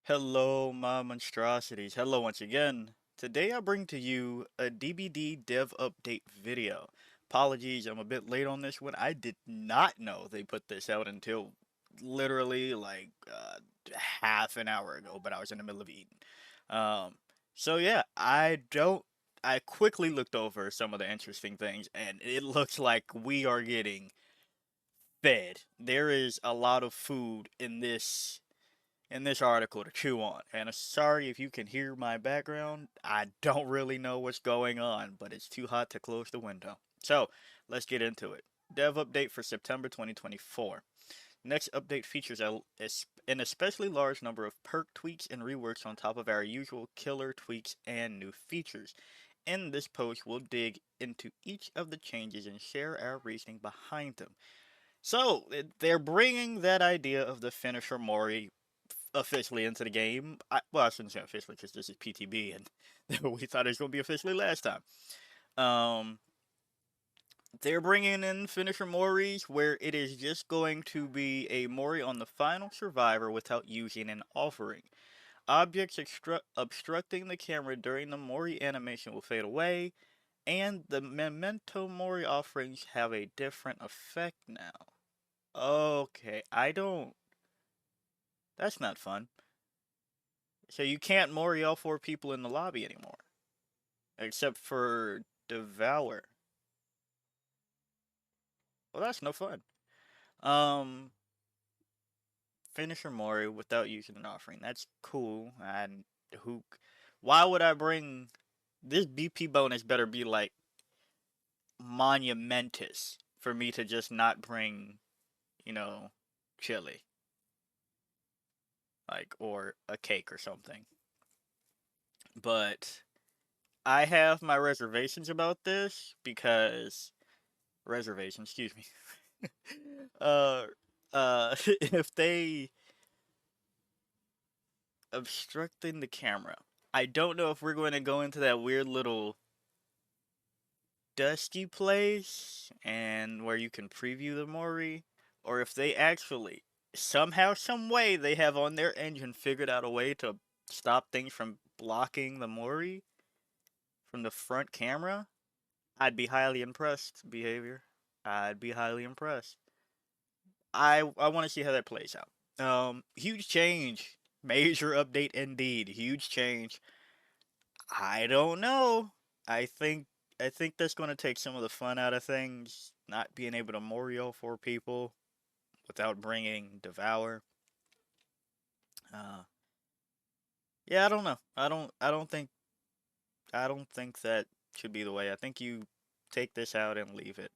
Hello, my monstrosities. Hello once again. Today I bring to you a DbD dev update video. Apologies, I'm a bit late on this one. I did not know they put this out until literally like half an hour ago, but I was in the middle of eating. Um, so yeah, I quickly looked over some of the interesting things, and it looks like we are getting fed. There is a lot of food in this article to chew on. And sorry if you can hear my background. I don't really know what's going on, but it's too hot to close the window. So let's get into it. Dev update for September 2024. Next update features an especially large number of perk tweaks and reworks on top of our usual killer tweaks and new features. In this post, we'll dig into each of the changes and share our reasoning behind them. So, they're bringing that idea of the finisher Mory officially into the game. Well, I shouldn't say officially because this is PTB and we thought it was going to be officially last time. Um, they're bringing in finisher Mories where it is just going to be a Mory on the final survivor without using an offering. Objects obstructing the camera during the Mory animation will fade away, and the Memento Mori offerings have a different effect now. Okay, I don't. That's not fun. So you can't Mori all four people in the lobby anymore, except for Devour. Well, that's no fun. Um, Finisher Mori without using an offering. That's cool. And who? Why would I bring this BP bonus? Better be like monumentous for me to just not bring, you know, chili, like or a cake or something. But I have my reservations about this because reservations. Excuse me. uh, if they obstructing the camera, I don't know if we're going to go into that weird little dusty place and where you can preview the Mori, or if they actually somehow, some way they have on their engine figured out a way to stop things from blocking the Mori from the front camera. I'd be highly impressed. Behavior. I'd be highly impressed. I want to see how that plays out. Huge change. Major update indeed. Huge change. I don't know. I think I think that's going to take some of the fun out of things. Not being able to Morio for people without bringing Devour. Uh, yeah, I don't know. I don't think that should be the way. I think you take this out and leave it.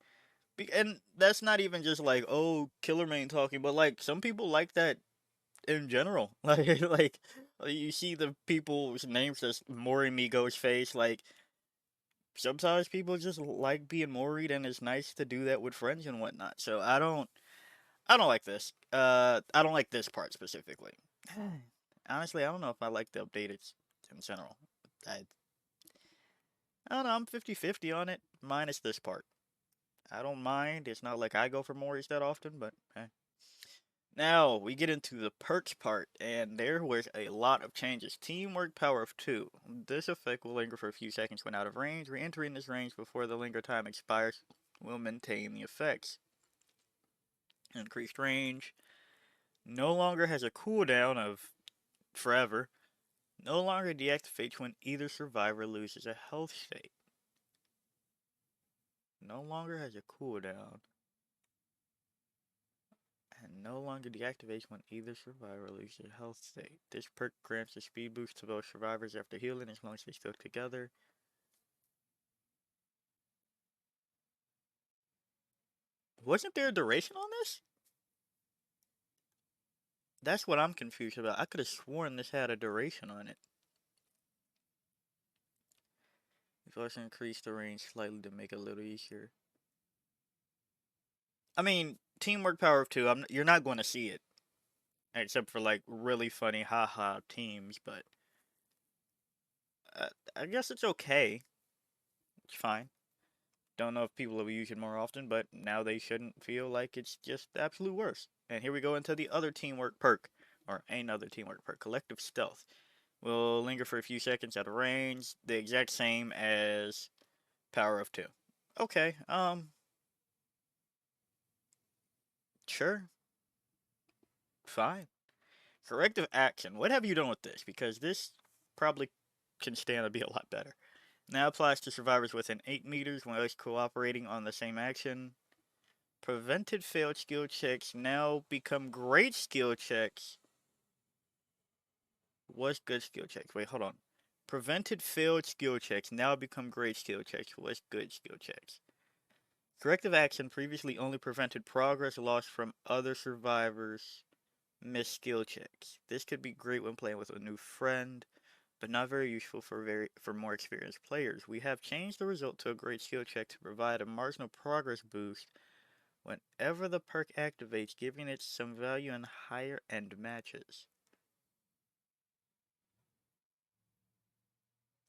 And that's not even just like, oh, Killer Main talking, but like some people like that in general. Like you see the people's names just Mori Migo's face. Like sometimes people just like being Moried, and it's nice to do that with friends and whatnot. So I don't like this. I don't like this part specifically. Honestly, I don't know if I like the updated in general. I I don't know. I'm 50-50 on it, minus this part. I don't mind. It's not like I go for Moris that often, but hey. Now we get into the perks part, and there was a lot of changes. Teamwork power of 2. This effect will linger for a few seconds when out of range. Re-entering this range before the linger time expires will maintain the effects. Increased range. No longer has a cooldown of forever. No longer deactivates when either survivor loses a health state. No longer has a cooldown. And no longer deactivates when either survivor loses a health state. This perk grants a speed boost to both survivors after healing as long as they stick together. Wasn't there a duration on this? That's what I'm confused about. I could have sworn this had a duration on it. We've also increased the range slightly to make it a little easier. I mean, teamwork power of 2, you're not going to see it. Except for like really funny haha teams, but I guess it's okay. It's fine. Don't know if people will use it more often, but now they shouldn't feel like it's just the absolute worst. And here we go into the other teamwork perk. or another teamwork perk. Collective Stealth will linger for a few seconds at a range, the exact same as Power of 2. Okay, sure, fine. Corrective Action. What have you done with this? Because this probably can stand to be a lot better. Now applies to survivors within 8 meters when others cooperating on the same action. Prevented failed skill checks now become great skill checks. What's good skill checks? Wait, hold on. Prevented failed skill checks now become great skill checks. What's good skill checks? Corrective Action previously only prevented progress lost from other survivors' missed skill checks. This could be great when playing with a new friend, but not very useful for more experienced players. We have changed the result to a great skill check to provide a marginal progress boost whenever the perk activates, giving it some value in higher end matches.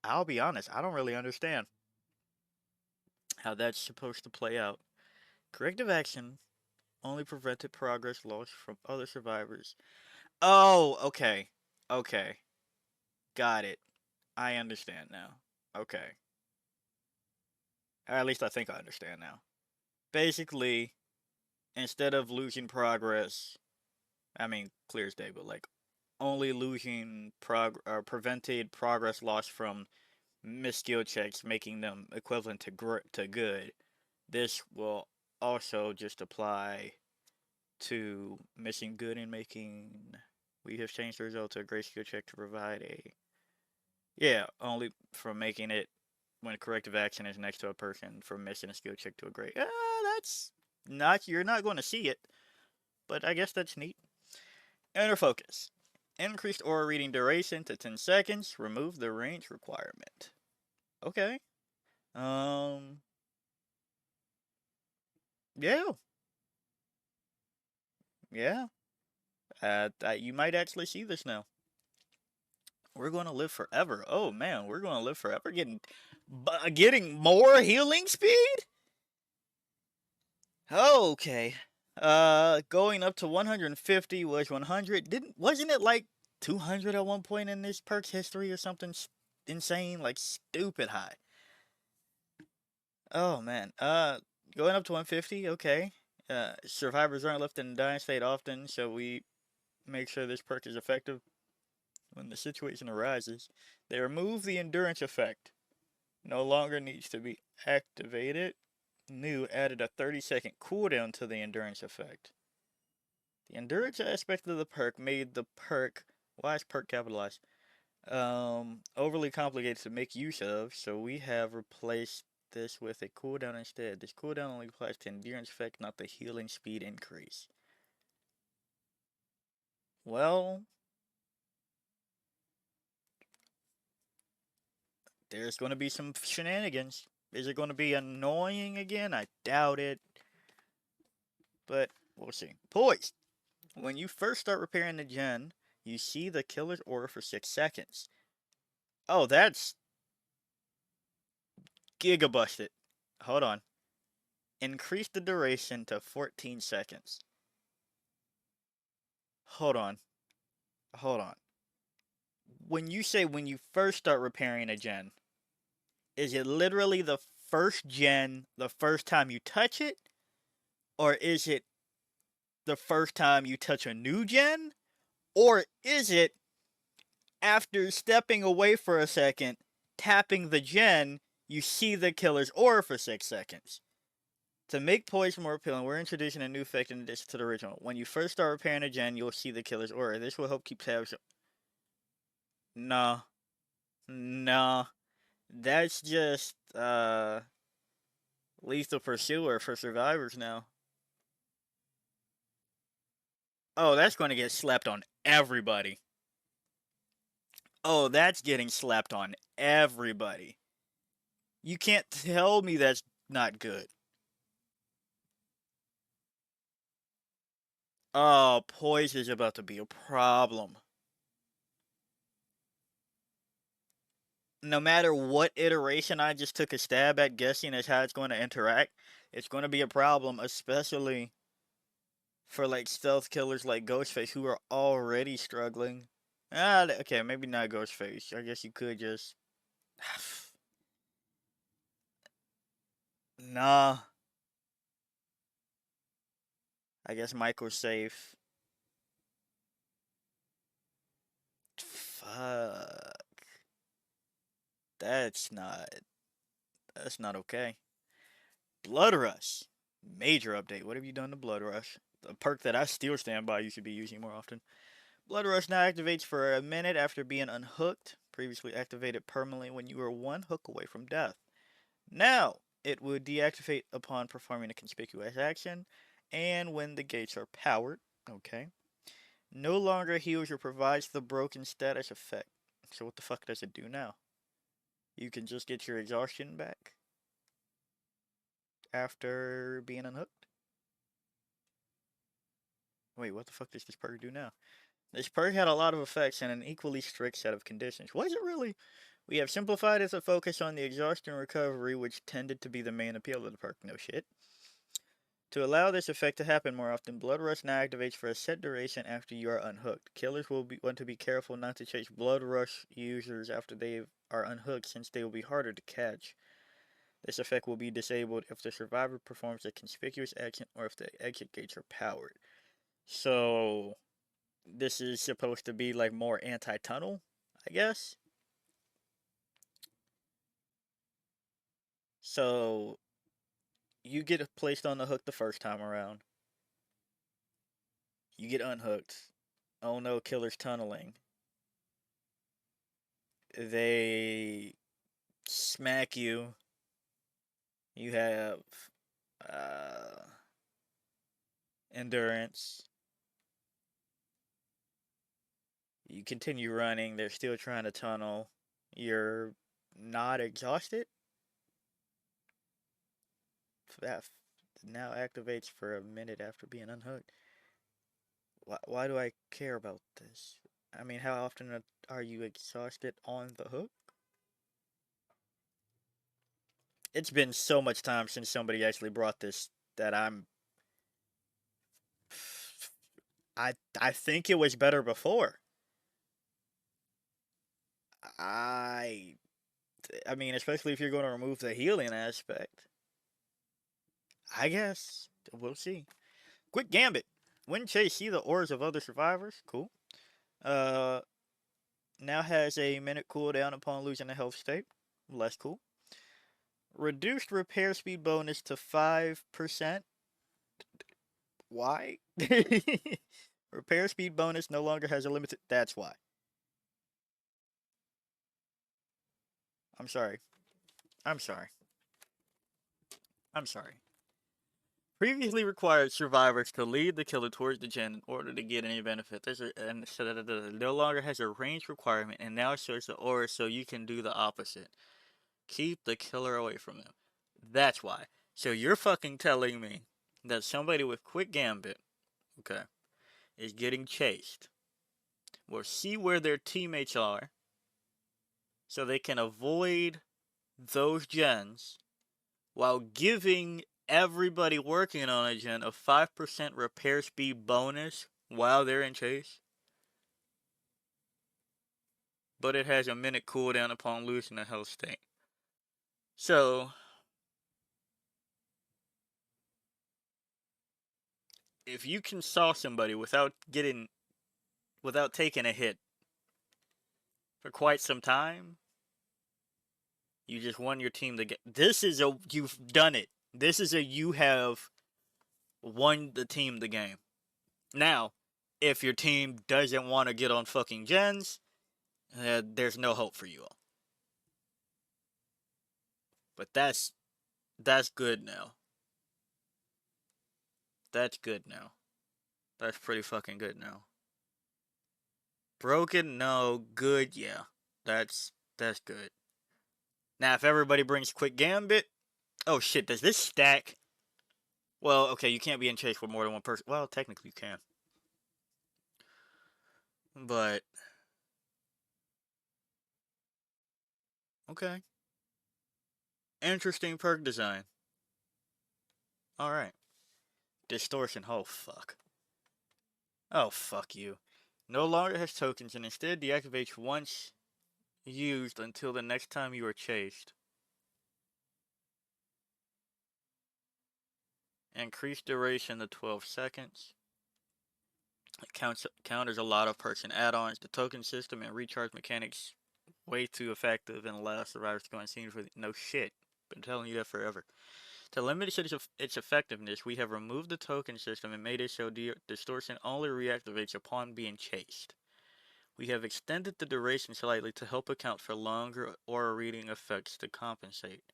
I'll be honest, I don't really understand how that's supposed to play out. Corrective Action only prevented progress lost from other survivors. Oh, okay. Okay. Got it. I understand now. Okay. Or at least I think I understand now. Basically, instead of losing progress, I mean, clear as day, but like only losing prevented progress lost from missed skill checks, making them equivalent to good. This will also just apply to missing good and making. We have changed the result to a great skill check to provide a. Yeah, only from making it when corrective action is next to a person from missing a skill check to a great. That's not. You're not going to see it, but I guess that's neat. Inner focus. Increased aura reading duration to 10 seconds. Remove the range requirement. Okay. Um. Yeah. Yeah. You might actually see this now. We're going to live forever. Oh man, we're going to live forever. Getting more healing speed. Okay. Going up to 150 was 100. Wasn't it like 200 at one point in this perk's history or something insane, like stupid high? Oh man. Going up to 150. Okay. Survivors aren't left in a dying state often, so we make sure this perk is effective when the situation arises. They remove the endurance effect. No longer needs to be activated. New added a 30-second cooldown to the endurance effect. The endurance aspect of the perk made the perk, why is perk capitalized? Overly complicated to make use of, so we have replaced this with a cooldown instead. This cooldown only applies to endurance effect, not the healing speed increase. Well, there's going to be some shenanigans. Is it going to be annoying again? I doubt it. But we'll see. Poise. When you first start repairing the gen, you see the killer's aura for 6 seconds. Oh, that's gigabusted. Hold on. Increase the duration to 14 seconds. Hold on. Hold on. When you say when you first start repairing a gen, is it literally the first gen the first time you touch it? Or is it the first time you touch a new gen? Or is it after stepping away for a second, tapping the gen, you see the killer's aura for 6 seconds? To make Poise more appealing, we're introducing a new effect in addition to the original. When you first start repairing a gen, you'll see the killer's aura. This will help keep tabs. No. No. That's just, Lethal Pursuer for survivors now. Oh, that's going to get slapped on everybody. Oh, that's getting slapped on everybody. You can't tell me that's not good. Oh, Poise is about to be a problem. No matter what iteration I just took a stab at guessing as how it's going to interact, it's going to be a problem, especially for like stealth killers like Ghostface who are already struggling. Ah, okay, maybe not Ghostface. I guess you could just nah. I guess Michael's safe. Fuck. That's not that's not okay. Blood Rush. Major update. What have you done to Blood Rush? A perk that I still stand by you should be using more often. Blood Rush now activates for a minute after being unhooked. Previously activated permanently when you were one hook away from death. Now, it would deactivate upon performing a conspicuous action and when the gates are powered. Okay. No longer heals or provides the broken status effect. So what the fuck does it do now? You can just get your exhaustion back after being unhooked? Wait, what the fuck does this perk do now? This perk had a lot of effects and an equally strict set of conditions. Was it really? We have simplified as a focus on the exhaustion recovery, which tended to be the main appeal of the perk. No shit. To allow this effect to happen more often, Blood Rush now activates for a set duration after you are unhooked. Killers will want to be careful not to chase Blood Rush users after they are unhooked, since they will be harder to catch. This effect will be disabled if the survivor performs a conspicuous action or if the exit gates are powered. So, this is supposed to be like more anti-tunnel, I guess. So, you get placed on the hook the first time around. You get unhooked. Oh no, killer's tunneling. They smack you. You have uh, endurance. You continue running. They're still trying to tunnel. You're not exhausted. That now activates for a minute after being unhooked. Why do I care about this? I mean, how often are you exhausted on the hook? It's been so much time since somebody actually brought this that I think it was better before. I I mean, especially if you're going to remove the healing aspect. I guess we'll see. Quick Gambit. When chase, see the auras of other survivors. Cool. Uh, now has a minute cooldown upon losing a health state. Less cool. Reduced repair speed bonus to 5%. Why? Repair speed bonus no longer has a limited. That's why. I'm sorry. I'm sorry. I'm sorry. Previously required survivors to lead the killer towards the gen in order to get any benefit. And no longer has a range requirement, and now shows the aura so you can do the opposite. Keep the killer away from them. That's why. So you're fucking telling me that somebody with quick gambit, okay, is getting chased, will see where their teammates are, so they can avoid those gens while giving everybody working on a gen a 5% repair speed bonus while they're in chase. But it has a minute cooldown upon losing a health state. So, if you can saw somebody without taking a hit for quite some time, you just won your team the game. You've done it. This is a you have won the team the game. Now, if your team doesn't want to get on fucking gens, there's no hope for you all. But that's good now. That's good now. That's pretty fucking good now. Broken? No. Good? Yeah. That's good. Now, if everybody brings quick gambit, oh shit, does this stack? Well, okay, you can't be in chase with more than one person. Well, technically you can. But okay. Interesting perk design. Alright. Distortion. Oh fuck. Oh, fuck you. No longer has tokens and instead deactivates once used until the next time you are chased. Increased duration to 12 seconds. It counters a lot of perks and add-ons. The token system and recharge mechanics way too effective and allow survivors to go unseen for no shit. Been telling you that forever. To limit its effectiveness, we have removed the token system and made it so distortion only reactivates upon being chased. We have extended the duration slightly to help account for longer aura reading effects to compensate.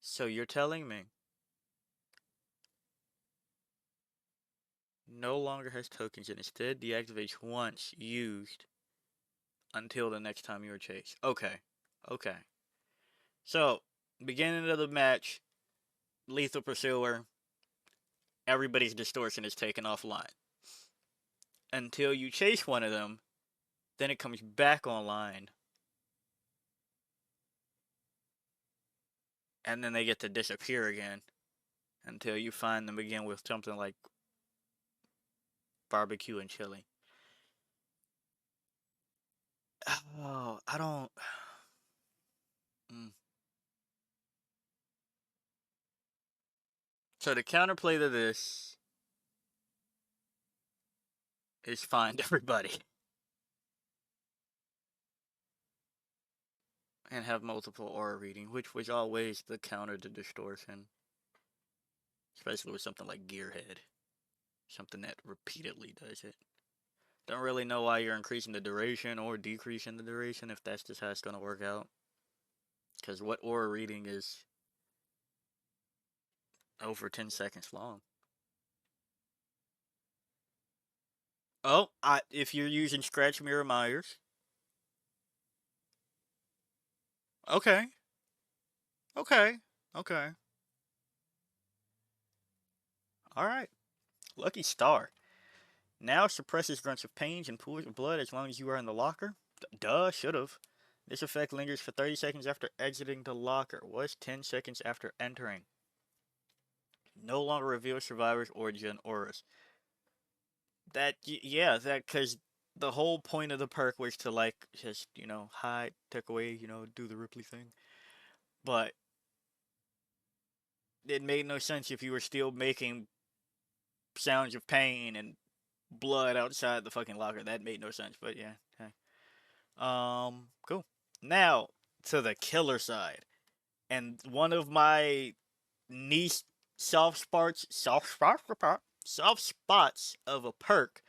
So you're telling me no longer has tokens and instead deactivates once used until the next time you are chased. Okay. Okay. So, beginning of the match, Lethal Pursuer, everybody's distortion is taken offline. Until you chase one of them, then it comes back online. And then they get to disappear again until you find them again with something like barbecue and chili. Oh, I don't. Mm. So the counterplay to this is find everybody and have multiple aura reading, which was always the counter to distortion, especially with something like Gearhead, something that repeatedly does it. Don't really know why you're increasing the duration or decreasing the duration if that's just how it's gonna work out. Because what aura reading is over 10 seconds long? Oh, if you're using Scratch Mirror Myers. Okay. Okay. Okay. Alright. Lucky Star. Now suppresses grunts of pains and pools of blood as long as you are in the locker. Duh, should've. This effect lingers for 30 seconds after exiting the locker. Was 10 seconds after entering. No longer reveals survivors' origin auras. Yeah, because the whole point of the perk was to, like, just, hide, take away, do the Ripley thing. But it made no sense if you were still making sounds of pain and blood outside the fucking locker. That made no sense, but yeah. Okay. Cool. Now to the killer side, and one of my niche soft spots of a perk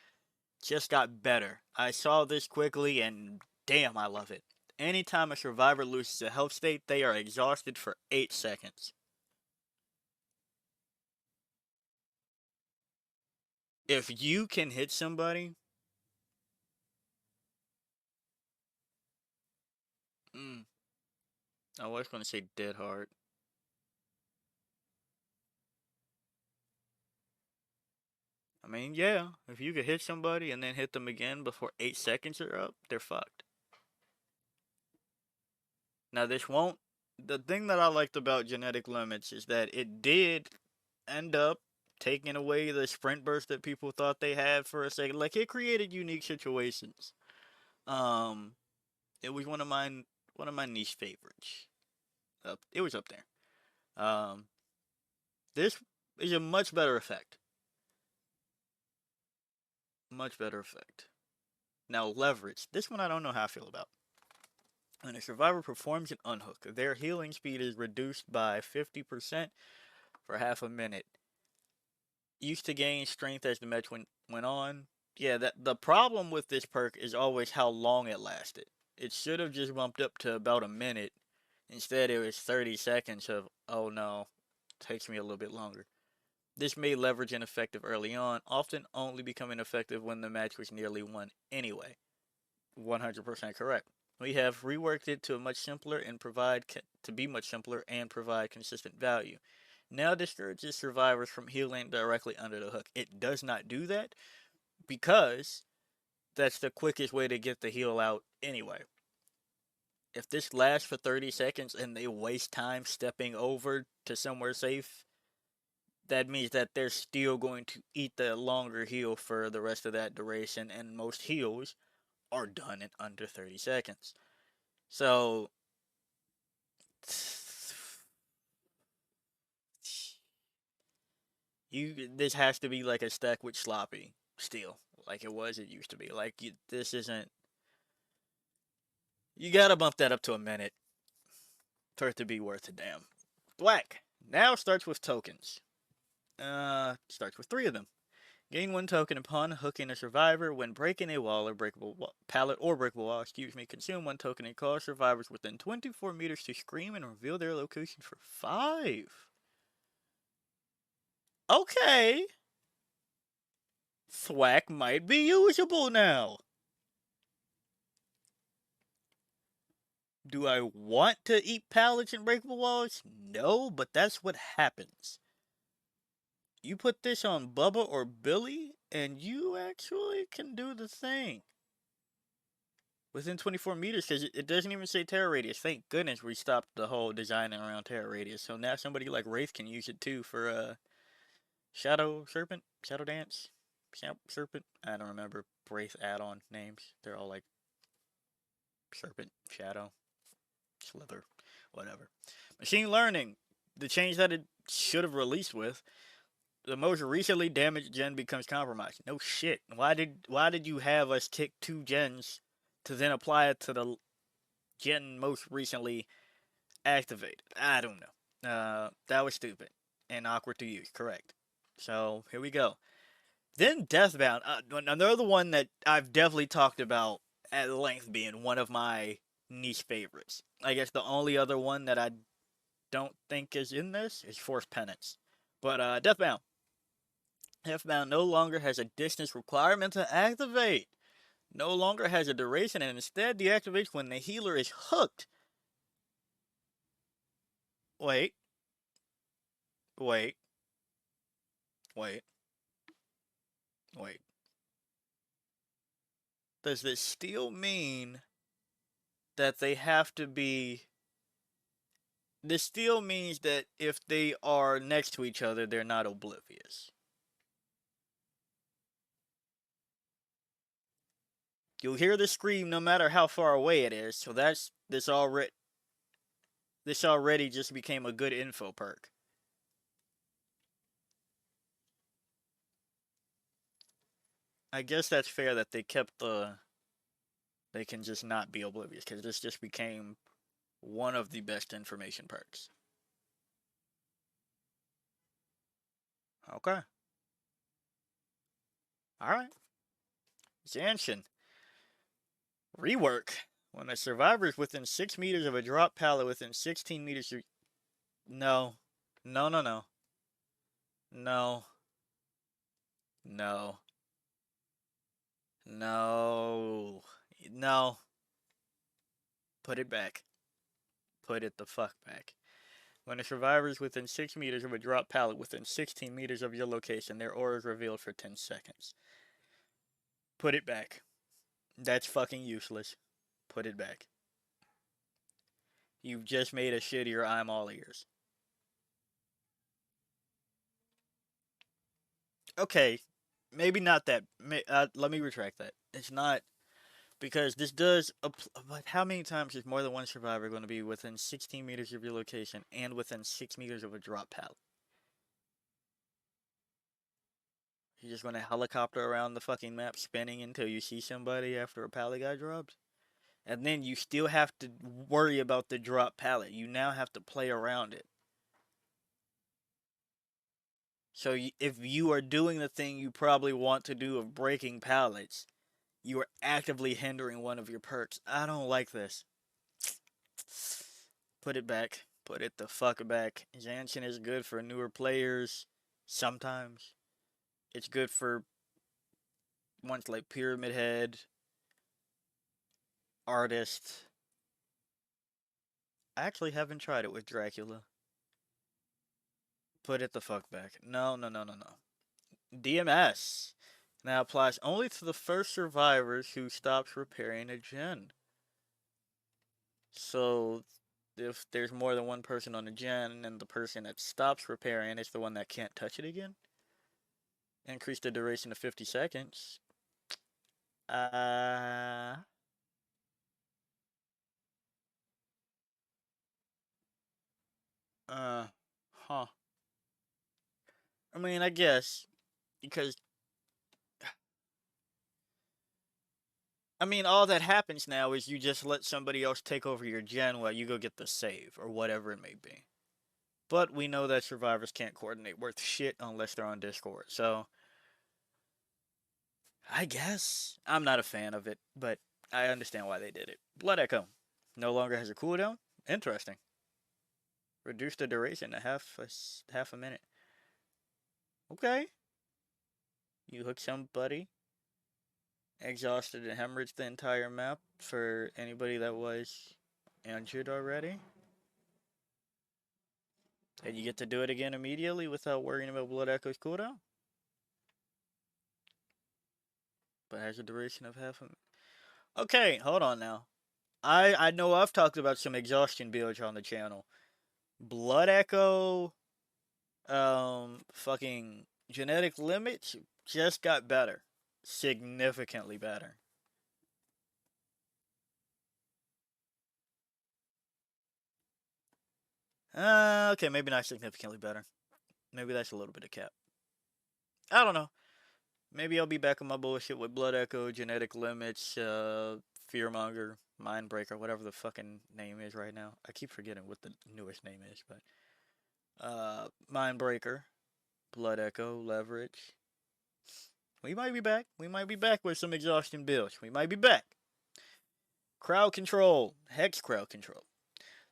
just got better. I saw this quickly, and damn, I love it. Anytime a survivor loses a health state, they are exhausted for 8 seconds. If you can hit somebody, mm, I was going to say dead hard. I mean, yeah, if you could hit somebody and then hit them again before 8 seconds are up, they're fucked. Now, this won't. The thing that I liked about genetic limits is that it did end up taking away the sprint burst that people thought they had for a second. Like, it created unique situations. Um, it was one of my niche favorites. It was up there. Um, this is a much better effect. Much better effect. Now, leverage. This one I don't know how I feel about. When a survivor performs an unhook, their healing speed is reduced by 50% for half a minute. Used to gain strength as the match went on. Yeah, the problem with this perk is always how long it lasted. It should have just bumped up to about a minute. Instead, it was 30 seconds of, oh no, takes me a little bit longer. This made leverage ineffective early on, often only becoming effective when the match was nearly won anyway. 100% correct. We have reworked it to be much simpler and provide consistent value. Now discourages survivors from healing directly under the hook. It does not do that because that's the quickest way to get the heal out anyway. If this lasts for 30 seconds and they waste time stepping over to somewhere safe, that means that they're still going to eat the longer heal for the rest of that duration, and most heals are done in under 30 seconds. So, this has to be like a stack with sloppy still, like it used to be. Like, this isn't. You gotta bump that up to a minute for it to be worth a damn. Black now starts with tokens. Starts with 3 of them. Gain 1 token upon hooking a survivor when breaking a wall or breakable pallet or breakable wall. Excuse me. Consume 1 token and cause survivors within 24 meters to scream and reveal their location for 5. Okay. Thwack might be usable now. Do I want to eat pallets and breakable walls? No, but that's what happens. You put this on Bubba or Billy, and you actually can do the thing. Within 24 meters, because it doesn't even say terror radius. Thank goodness we stopped the whole designing around terror radius. So now somebody like Wraith can use it too for Shadow Serpent, Shadow Dance, Serpent. I don't remember Wraith add-on names. They're all like Serpent, Shadow, Slither, whatever. Machine learning, the change that it should have released with. The most recently damaged gen becomes compromised. No shit. Why did you have us kick 2 gens to then apply it to the gen most recently activated? I don't know. That was stupid and awkward to use. Correct. So here we go. Then Deathbound, another one that I've definitely talked about at length, being one of my niche favorites. I guess the only other one that I don't think is in this is Force Penance. But Deathbound. Deathbound no longer has a distance requirement to activate. No longer has a duration, and instead deactivates when the healer is hooked. Wait. Wait. Wait. Wait. Does this still mean that they have to be... This still means that if they are next to each other, they're not oblivious. You'll hear the scream no matter how far away it is, so this already just became a good info perk. I guess that's fair that they kept they can just not be oblivious, because this just became one of the best information perks. Okay. Alright. Janson Rework. When a survivor is within 6 meters of a drop pallet within 16 meters... No. No, no, no. No. No. No. No. Put it back. Put it the fuck back. When a survivor is within 6 meters of a drop pallet within 16 meters of your location, their aura is revealed for 10 seconds. Put it back. That's fucking useless. Put it back. You've just made a shittier I'm all ears. Okay, maybe not that. Let me retract that. It's not, because this does. But how many times is more than one survivor going to be within 16 meters of your location and within 6 meters of a drop pallet? You're just going to helicopter around the fucking map spinning until you see somebody after a pallet guy drops? And then you still have to worry about the drop pallet. You now have to play around it. So if you are doing the thing you probably want to do of breaking pallets, you are actively hindering one of your perks. I don't like this. Put it back. Put it the fuck back. Janson is good for newer players. Sometimes. It's good for ones like Pyramid Head, Artist. I actually haven't tried it with Dracula. Put it the fuck back. No, no, no, no, no. DMS now applies only to the first survivors who stops repairing a gen. So if there's more than one person on the gen and the person that stops repairing is the one that can't touch it again. Increase the duration to 50 seconds. Uh, uh, huh. I mean, I guess because I mean, all that happens now is you just let somebody else take over your gen while you go get the save or whatever it may be. But we know that survivors can't coordinate worth shit unless they're on Discord. So I guess I'm not a fan of it, but I understand why they did it. Blood Echo no longer has a cooldown. Interesting. Reduce the duration to half a minute. Okay. You hook somebody, exhausted and hemorrhaged the entire map for anybody that was injured already. And you get to do it again immediately without worrying about Blood Echo's cooldown. But has a duration of half a minute. Okay, hold on now. I know I've talked about some exhaustion builds on the channel. Blood Echo, fucking genetic limits just got better. Significantly better. Okay, maybe not significantly better. Maybe that's a little bit of cap. I don't know. Maybe I'll be back on my bullshit with Blood Echo, genetic limits, Fearmonger, Mindbreaker, whatever the fucking name is right now. I keep forgetting what the newest name is, but Mindbreaker, Blood Echo, Leverage. We might be back. We might be back with some exhaustion builds. We might be back. Crowd control, Hex crowd control.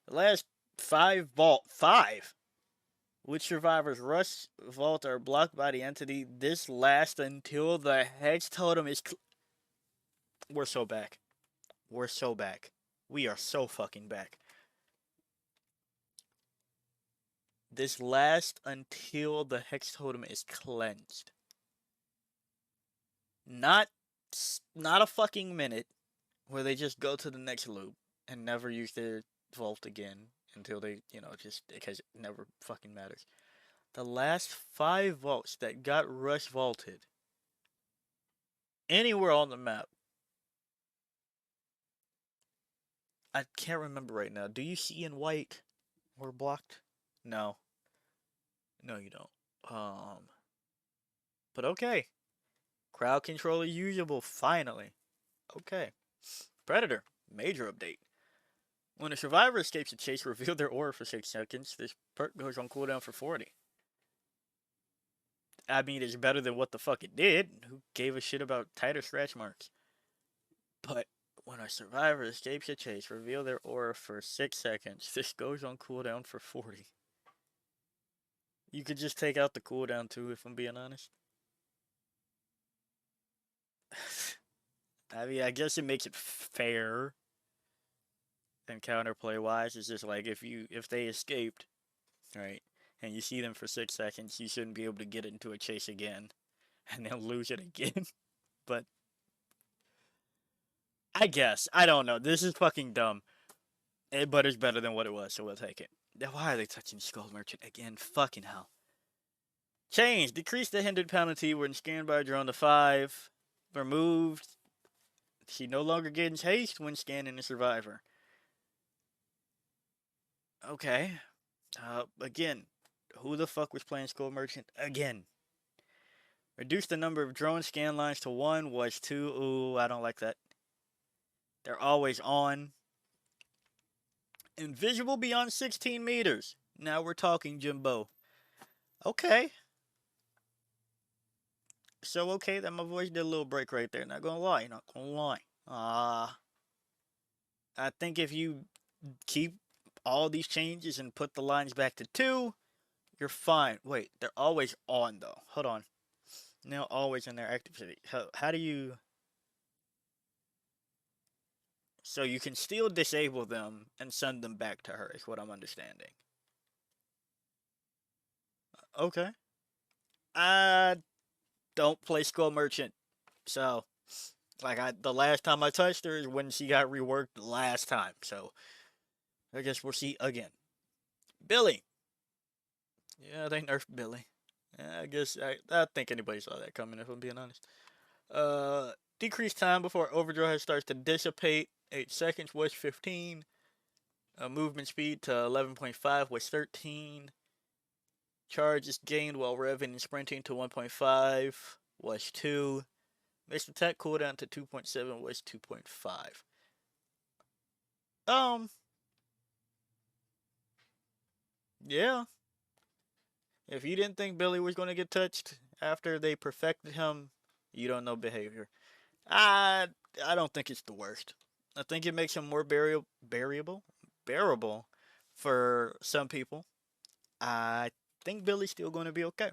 The last five, which survivors rush vault are blocked by the entity. This lasts until the Hex totem is. We're so back. We're so back. We are so fucking back. This lasts until the Hex totem is cleansed. Not a fucking minute where they just go to the next loop and never use their vault again until they, just because it never fucking matters. The last 5 vaults that got rush vaulted anywhere on the map. I can't remember right now. Do you see in white or blocked? No. No, you don't. But okay. Crowd control is usable, finally. Okay. Predator, major update. When a survivor escapes a chase, reveal their aura for 6 seconds. This perk goes on cooldown for 40. I mean, it's better than what the fuck it did. Who gave a shit about tighter scratch marks? But when a survivor escapes a chase, reveal their aura for 6 seconds. This goes on cooldown for 40. You could just take out the cooldown too, if I'm being honest. I mean, I guess it makes it fair. And counterplay wise, it's just like if they escaped, right, and you see them for 6 seconds, you shouldn't be able to get into a chase again, and then lose it again. But I guess I don't know. This is fucking dumb. But it's better than what it was, so we'll take it. Why are they touching Skull Merchant again? Fucking hell. Change. Decrease the hindered penalty when scanned by a drone to 5. Removed. She no longer gains haste when scanning a survivor. Okay. Again, who the fuck was playing Skull Merchant again? Reduce the number of drone scan lines to 1 was 2. Ooh, I don't like that. They're always on. Invisible beyond 16 meters. Now we're talking, Jimbo. Okay. So, okay, that my voice did a little break right there. Not gonna lie, not gonna lie. I think if you keep all these changes and put the lines back to 2, you're fine. Wait, they're always on, though. Hold on. Now always in their activity. How do you... So you can still disable them and send them back to her, is what I'm understanding. Okay. I don't play Skull Merchant. So, like, the last time I touched her is when she got reworked last time. So, I guess we'll see again. Billy. Yeah, they nerfed Billy. Yeah, I think anybody saw that coming, if I'm being honest. Uh, Decreased time before overdrive starts to dissipate. 8 seconds was 15. Movement speed to 11.5 was 13. Charge is gained while revving and sprinting to 1.5 was 2. Missed attack cooldown to 2.7 was 2.5. Um, yeah. If you didn't think Billy was going to get touched after they perfected him, you don't know behavior. I I don't think it's the worst. I think it makes him more bearable for some people. I think Billy's still going to be okay.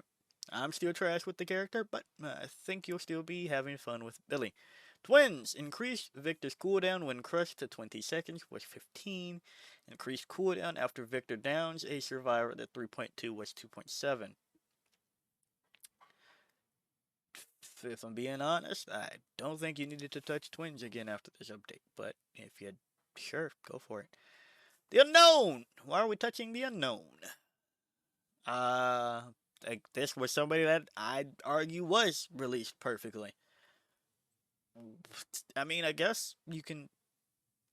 I'm still trash with the character, but I think you'll still be having fun with Billy. Twins! Increased Victor's cooldown when crushed to 20 seconds was 15. Increased cooldown after Victor downs a survivor to 3.2 was 2.7. If I'm being honest, I don't think you needed to touch twins again after this update, but if you sure, go for it. The unknown! Why are we touching the unknown? Uh, like this was somebody that I'd argue was released perfectly. I mean, I guess you can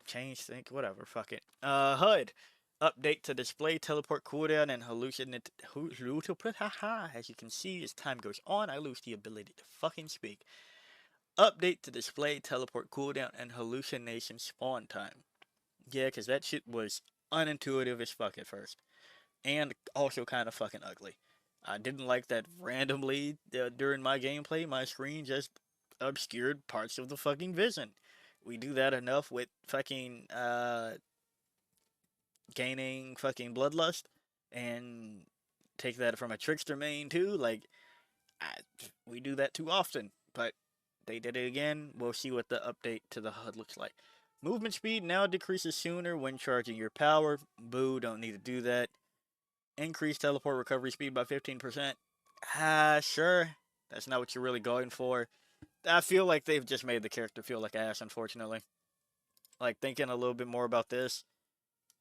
change, think, whatever, fuck it. HUD. Update to display, teleport cooldown, and hallucinate. Haha. As you can see, as time goes on, I lose the ability to fucking speak. Update to display, teleport cooldown, and hallucination spawn time. Yeah, because that shit was unintuitive as fuck at first. And also kind of fucking ugly. I didn't like that randomly during my gameplay, my screen just obscured parts of the fucking vision. We do that enough with fucking gaining fucking bloodlust and take that from a trickster main too. Like, I, we do that too often, but they did it again. We'll see what the update to the HUD looks like. Movement speed now decreases sooner when charging your power. Boo, don't need to do that. Increase teleport recovery speed by 15%. Sure. That's not what you're really going for. I feel like they've just made the character feel like ass, unfortunately. Like, thinking a little bit more about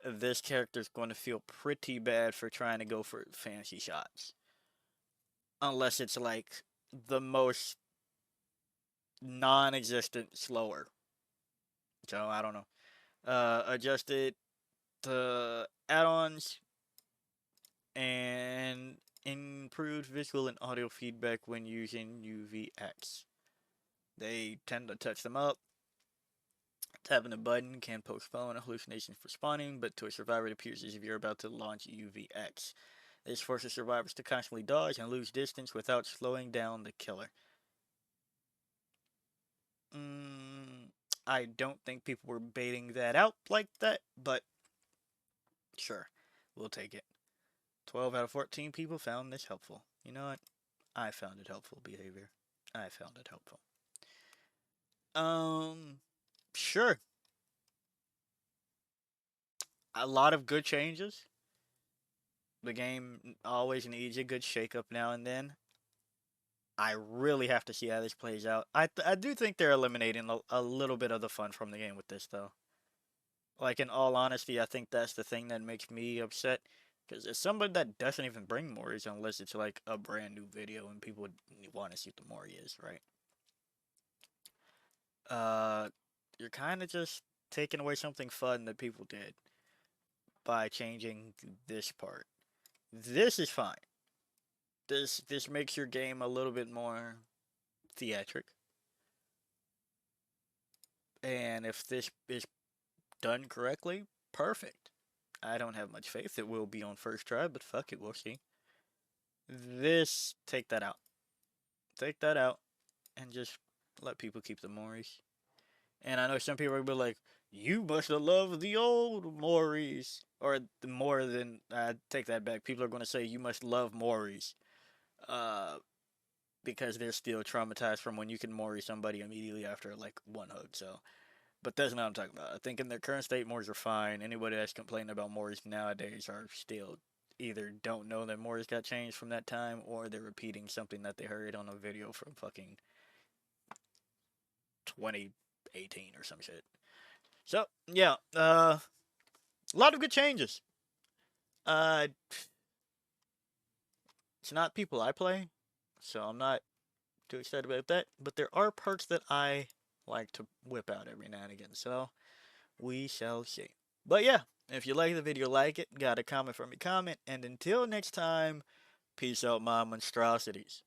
this character's going to feel pretty bad for trying to go for fancy shots. Unless it's like the most non existent slower. So, I don't know. Adjusted the add ons and improved visual and audio feedback when using UVX. They tend to touch them up. Tapping a button can postpone a hallucination for spawning, but to a survivor it appears as if you're about to launch UVX. This forces survivors to constantly dodge and lose distance without slowing down the killer. I don't think people were baiting that out like that, but sure, we'll take it. 12 out of 14 people found this helpful. You know what? I found it helpful behavior. I found it helpful. Sure. A lot of good changes. The game always needs a good shakeup now and then. I really have to see how this plays out. I do think they're eliminating a little bit of the fun from the game with this, though. Like, in all honesty, I think that's the thing that makes me upset. Because it's somebody that doesn't even bring Mories unless it's like a brand new video and people want to see what the Mori is, right? Uh, you're kind of just taking away something fun that people did by changing this part. This is fine. This makes your game a little bit more theatric. And if this is done correctly, perfect. I don't have much faith it will be on first try, but fuck it, we'll see. This, take that out. Take that out and just let people keep the Mories. And I know some people will be like, you must have loved the old Mories. Or more than, take that back. People are going to say, you must love Mories. Uh, because they're still traumatized from when you can Mori somebody immediately after, like, one hug, so. But that's not what I'm talking about. I think in their current state, Mories are fine. Anybody that's complaining about Mories nowadays are still either don't know that Mories got changed from that time or they're repeating something that they heard on a video from fucking 2018 or some shit. So, yeah, A lot of good changes. Uh, it's not people I play, so I'm not too excited about that. But there are parts that I like to whip out every now and again, so we shall see. But yeah, if you like the video, like it. Got a comment from me, comment. And until next time, peace out, my monstrosities.